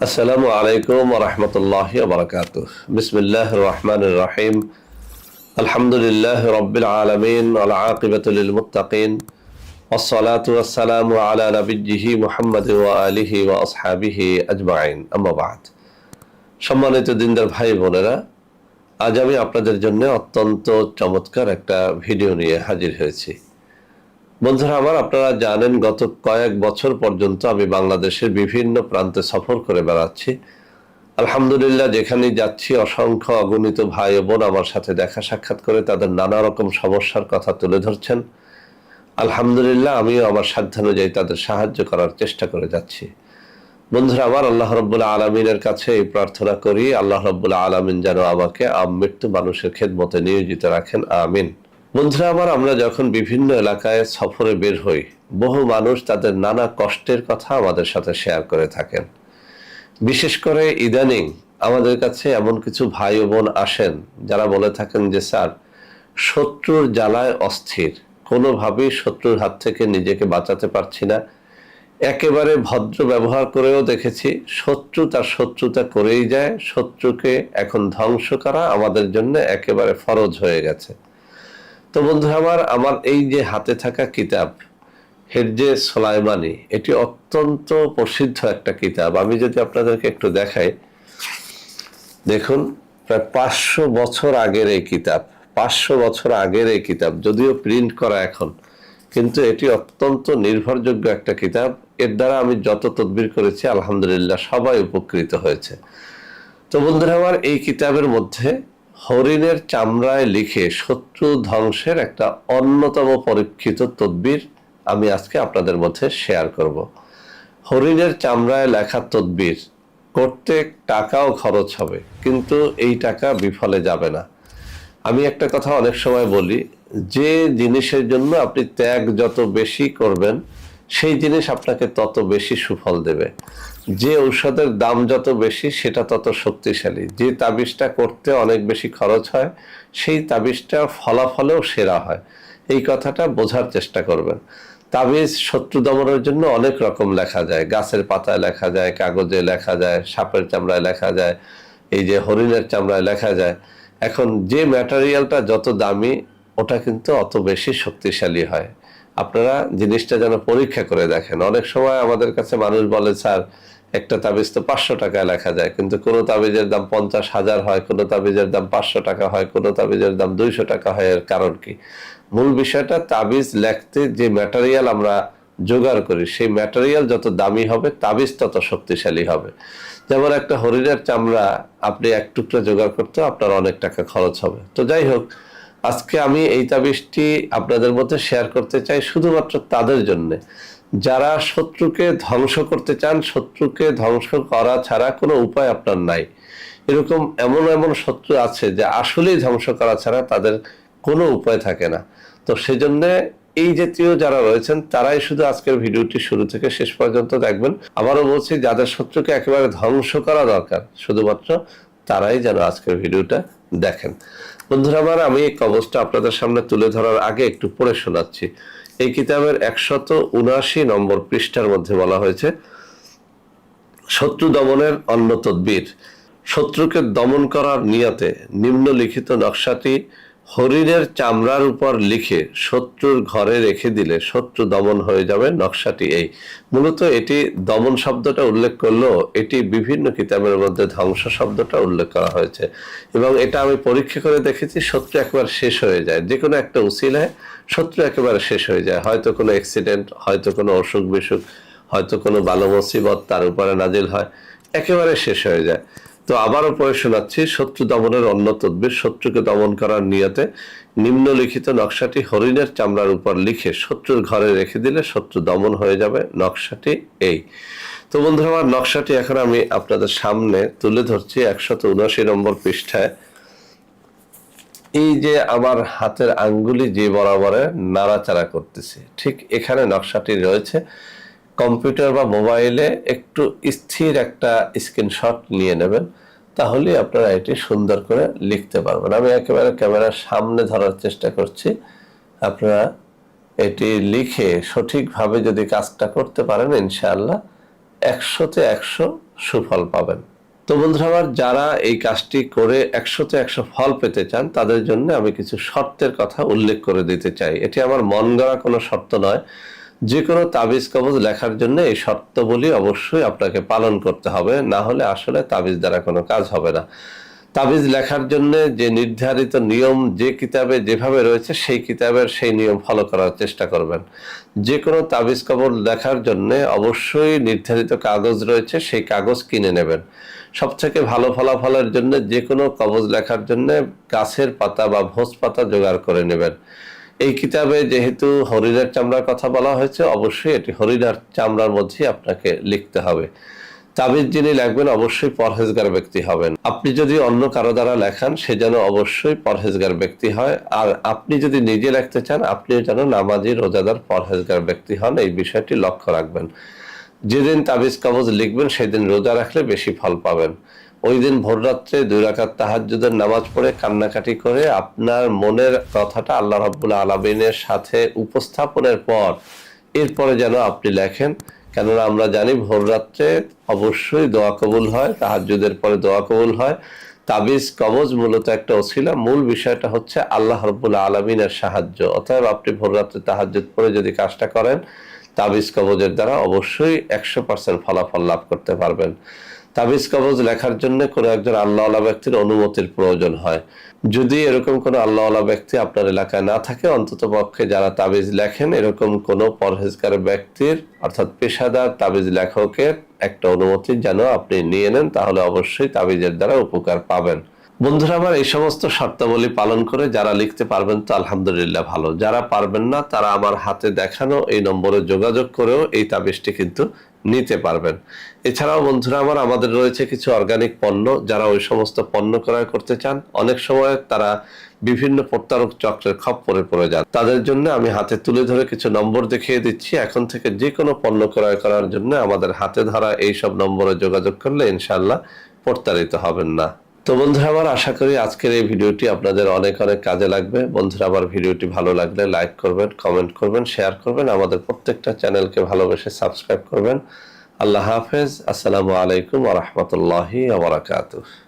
আসসালামু আলাইকুম ওয়া রাহমাতুল্লাহি ওয়া বারাকাতুহু। বিসমিল্লাহির রহমানির রহিম। আলহামদুলিল্লাহি রাব্বিল আলামিন ওয়াল আকিবাতু লিল মুত্তাকিন। ওয়াসসালাতু ওয়াসসালামু আলা নাবিয়্যিহি মুহাম্মাদিন ওয়া আলিহি ওয়া আসহাবিহি আজমাইন। আম্মা বা'দ। সম্মানিত দিনদার ভাই বোনেরা, আজ আমি আপনাদের জন্য অত্যন্ত চমৎকার একটা ভিডিও নিয়ে হাজির হয়েছি। বন্ধুরা আমার, আপনারা জানেন গত কয়েক বছর পর্যন্ত আমি বাংলাদেশের বিভিন্ন প্রান্তে সফর করে বেড়াচ্ছি। আলহামদুলিল্লাহ, যেখানেই যাচ্ছি অসংখ্য অগণিত ভাই ও বোন আমার সাথে দেখা সাক্ষাৎ করে তাদের নানা রকম সমস্যার কথা তুলে ধরছেন। আলহামদুলিল্লাহ, আমিও আমার সাধ্যানুযায়ী তাদের সাহায্য করার চেষ্টা করে যাচ্ছি। বন্ধুরা আমার, আল্লাহ রাব্বুল আলামিনের কাছে এই প্রার্থনা করি, আল্লাহ রাব্বুল আলামিন যেন আমাকে আমৃত্যু মানুষের খেদমতে নিয়োজিত রাখেন, আমিন। বন্ধুরা আমার, আমরা যখন বিভিন্ন এলাকায় সফরে বের হই, বহু মানুষ তাদের নানা কষ্টের কথা আমাদের সাথে শেয়ার করে থাকেন। বিশেষ করে ইদানিং আমাদের কাছে এমন কিছু ভাই ও বোন আসেন যারা বলে থাকেন যে স্যার, শত্রুর জ্বালায় অস্থির, কোনোভাবেই শত্রুর হাত থেকে নিজেকে বাঁচাতে পারছি না। একেবারে ভদ্র ব্যবহার করেও দেখেছি, শত্রু তার শত্রুতা করেই যায়। শত্রুকে এখন ধ্বংস করা আমাদের জন্য একেবারে ফরজ হয়ে গেছে। তো বন্ধুরা আমার এই যে হাতে থাকা কিতাব হিরজে সুলাইমানি, এটি অত্যন্ত প্রসিদ্ধ একটা কিতাব। আমি যদি আপনাদেরকে একটু দেখাই, দেখুন, প্রায় 500 বছর আগের এই কিতাব। 500 বছর আগের এই কিতাব, যদিও প্রিন্ট করা এখন, কিন্তু এটি অত্যন্ত নির্ভরযোগ্য একটা কিতাব। এর দ্বারা আমি যত তদবির করেছি আলহামদুলিল্লাহ সবাই উপকৃত হয়েছে। তো বন্ধুরা আমার, এই কিতাবের মধ্যে হরিণের চামড়ায় লিখে শত্রু ধ্বংসের একটা অন্যতম পরীক্ষিত তদবির আমি আজকে আপনাদের মধ্যে শেয়ার করব। হরিণের চামড়ায় লেখা তদবির করতে টাকাও খরচ হবে, কিন্তু এই টাকা বিফলে যাবে না। আমি একটা কথা অনেক সময় বলি, যে জিনিসের জন্য আপনি ত্যাগ যত বেশি করবেন সেই জিনিস আপনাকে তত বেশি সুফল দেবে। যে ঔষধের দাম যত বেশি সেটা তত শক্তিশালী। যে তাবিজটা করতে অনেক বেশি খরচ হয় সেই তাবিজটা ফলাফলেও সেরা হয়। এই কথাটা বোঝার চেষ্টা করবেন। তাবিজ শত্রু দমনের জন্য অনেক রকম লেখা যায়, গাছের পাতায় লেখা যায়, কাগজে লেখা যায়, সাপের চামড়ায় লেখা যায়, এই যে হরিণের চামড়ায় লেখা যায়। এখন যে ম্যাটেরিয়ালটা যত দামি ওটা কিন্তু অত বেশি শক্তিশালী হয়। আপনারা জিনিসটা যেন পরীক্ষা করে দেখেন। অনেক সময় আমাদের কাছে মানুষ বলে, স্যার একটা তাবিজ তো 500 টাকায় লেখা যায়, কিন্তু কোনো তাবিজের দাম 50,000 হয়, কোনো তাবিজের দাম 500 টাকা হয়, কোনো তাবিজের দাম 200 টাকা হয়। এর কারণ কি? মূল বিষয়টা, তাবিজ লেখতে যে ম্যাটেরিয়াল আমরা জোগাড় করি সেই ম্যাটেরিয়াল যত দামি হবে তাবিজ তত শক্তিশালী হবে। যেমন একটা হরিণের চামড়া আপনি এক টুকরা জোগাড় করতে আপনার অনেক টাকা খরচ হবে। তো যাই হোক, আজকে আমি এই তাবিজটি আপনাদের মধ্যে শেয়ার করতে চাই শুধুমাত্র তাদের জন্য যারা শত্রুকে ধ্বংস করতে চান। শত্রুকে ধ্বংস করা ছাড়া কোনো উপায় আপনার নাই। এরকম এমন এমন শত্রু আছে যে আসলেই ধ্বংস করা ছাড়া তাদের কোনো উপায় থাকে না। তো সেজন্য এই জাতীয় যারা রয়েছেন তারাই শুধু আজকের ভিডিওটি শুরু থেকে শেষ পর্যন্ত দেখবেন। আবারও বলছি, যাদের শত্রুকে একেবারে ধ্বংস করা দরকার শুধুমাত্র তারাই যেন আজকের ভিডিওটা দেখেন। বন্ধুরা আমার, আমি এই কবজটা আপনাদের সামনে তুলে ধরার আগে একটু পড়ে শোনাচ্ছি। এই কিতাবের 179 নম্বর পৃষ্ঠার মধ্যে বলা হয়েছে, শত্রু দমনের অন্য তদবির। শত্রুকে দমন করার নিয়তে নিম্নলিখিত নকশাটি হরিণের চামড়ার উপর লিখে শত্রুর ঘরে রেখে দিলে শত্রু দমন হয়ে যাবে। নকশাটি এই। মূলত এটি দমন শব্দটা উল্লেখ করলেও এটি বিভিন্ন কিতাবের মধ্যে ধ্বংস শব্দটা উল্লেখ করা হয়েছে, এবং এটা আমি পরীক্ষা করে দেখেছি। শত্রু একেবারে শেষ হয়ে যায়, যে কোনো একটা উসিলায় শত্রু একেবারে শেষ হয়ে যায়। হয়তো কোনো অ্যাক্সিডেন্ট, হয়তো কোনো অসুখ বিসুখ, হয়তো কোনো বালো মুসিবত তার উপরে নাজিল হয়, একেবারে শেষ হয়ে যায়। তো আবারও পড়ে শোনাচ্ছি, শত্রু দমনের অন্য তদবির। শত্রুকে দমন করার নিয়তে নিম্নলিখিত নকশাটি হরিণের চামড়ার উপর লিখে শত্রুর ঘরে রেখে দিলে শত্রু দমন হয়ে যাবে। নকশাটি এই। তো বন্ধুরা আমার, নকশাটি এখন আমি আপনাদের সামনে তুলে ধরছি 179 নম্বর পৃষ্ঠায়। এই যে আমার হাতের আঙ্গুলি যে বরাবরে নাড়াচাড়া করতেছে, ঠিক এখানে নকশাটি রয়েছে। কম্পিউটার বা মোবাইলে একটু স্থির একটা স্ক্রিনশট নিয়ে নেবেন, তাহলে আপনারা এটি সুন্দর করে লিখতে পারবেন। আমি একেবারে ক্যামেরার সামনে ধরার চেষ্টা করছি। আপনারা এটি লিখে সঠিকভাবে যদি কাজটা করতে পারেন, ইনশাআল্লাহ 100-তে 100 সুফল পাবেন। তো বন্ধুরা আমার, যারা এই কাজটি করে 100তে 100 ফল পেতে চান তাদের জন্য আমি কিছু শর্তের কথা উল্লেখ করে দিতে চাই। এটি আমার মন গড়া কোনো শর্ত নয়। যে কোনো তাবিজ কবজ লেখার জন্য এই শর্তগুলি অবশ্যই আপনাকে পালন করতে হবে, না হলে আসলে তাবিজ দ্বারা কোনো কাজ হবে না। তাবিজ লেখার জন্য যে নির্ধারিত নিয়ম যে কিতাবে যেভাবে রয়েছে সেই কিতাবের সেই নিয়ম ফলো করার চেষ্টা করবেন। যে কোনো তাবিজ কবজ লেখার জন্য অবশ্যই নির্ধারিত কাগজ রয়েছে, সেই কাগজ কিনে নেবেন। সবথেকে ভালো ফলাফলের জন্য যে কোনো কবজ লেখার জন্য গাছের পাতা বা ভোজ পাতা জোগাড় করে নেবেন। এই কিতাবে যেহেতু হরিণের চামড়ার কথা বলা হয়েছে, অবশ্যই এটি হরিণের চামড়ার মধ্যেই আপনাকে লিখতে হবে। তাবিজ যিনি লিখবেন অবশ্যই পরহেজগার ব্যক্তি হবেন। আপনি যদি অন্য কারো দ্বারা লেখান সে যেন অবশ্যই পরহেজগার ব্যক্তি হয়, আর আপনি যদি নিজে লিখতে চান আপনিও যেন নামাজি, রোজাদার, পরহেজগার ব্যক্তি হন, এই বিষয়টি লক্ষ্য রাখবেন। যেদিন তাবিজ কবজ লিখবেন সেদিন রোজা রাখলে বেশি ফল পাবেন। ওই দিন ভোররাত্রে 2 রাকাত তাহাজ্জুদের নামাজ পড়ে কান্নাকাটি করে আপনার মনের কথাটা আল্লাহ রাব্বুল আলামিনের সাথে উপস্থাপনের পর এরপরে যেন আপনি লেখেন। কেননা আমরা জানি ভোররাত্রে অবশ্যই দোয়া কবুল হয়, তাহাজ্জুদের পরে দোয়া কবুল হয়। তাবিজ কবজ মূলত একটা ওসিলা, মূল বিষয়টা হচ্ছে আল্লাহ রাব্বুল আলামিনের সাহায্য। অতএব আপনি ভোররাত্রে তাহাজ্জুদ পড়ে যদি কাজটা করেন তাবিজ কবজের দ্বারা অবশ্যই 100% ফলাফল লাভ করতে পারবেন। তাবিজ কবজ লেখার জন্য কোনো একজন আল্লাহওয়ালা ব্যক্তির অনুমতির প্রয়োজন হয়। যদি এরকম কোনো আল্লাহওয়ালা ব্যক্তি আপনার এলাকায় না থাকে, অন্তত পক্ষে যারা তাবিজ লেখেন এরকম কোনো পরহেজগার ব্যক্তির অর্থাৎ পেশাদার তাবিজ লেখকের একটা অনুমতি যেন আপনি নিয়ে নেন, তাহলে অবশ্যই তাবিজের দ্বারা উপকার পাবেন। বন্ধুরা আমার, এই সমস্ত শর্তাবলী পালন করে যারা লিখতে পারবেন তো আলহামদুলিল্লাহ ভালো, যারা পারবেন না তারা আমার হাতে দেখানো এই নম্বরে যোগাযোগ করেও এই তাবিজটি কিন্তু নিতে পারবেন। এছাড়াও বন্ধুরা আমার, আমাদের রয়েছে কিছু অর্গানিক পণ্য। যারা ওই সমস্ত পণ্য ক্রয় করতে চান, অনেক সময় তারা বিভিন্ন প্রতারক চক্রের খপ্পরে পড়ে যান, তাদের জন্য আমি হাতে তুলে ধরে কিছু নম্বর দেখিয়ে দিচ্ছি। এখন থেকে যে কোনো পণ্য ক্রয় করার জন্য আমাদের হাতে ধরা এইসব নম্বরে যোগাযোগ করলে ইনশাআল্লাহ প্রতারিত হবেন না। তো বন্ধুরা আমার, আশা করি আজকের এই ভিডিওটি আপনাদের অনেক অনেক কাজে লাগবে। বন্ধুরা আমার, ভিডিওটি ভালো লাগলে লাইক করবেন, কমেন্ট করবেন, শেয়ার করবেন, আমাদের প্রত্যেকটা চ্যানেলকে ভালোবেসে সাবস্ক্রাইব করবেন। আল্লাহ হাফেজ। আসসালামু আলাইকুম ওয়া রাহমাতুল্লাহি ওয়া বারাকাতুহু।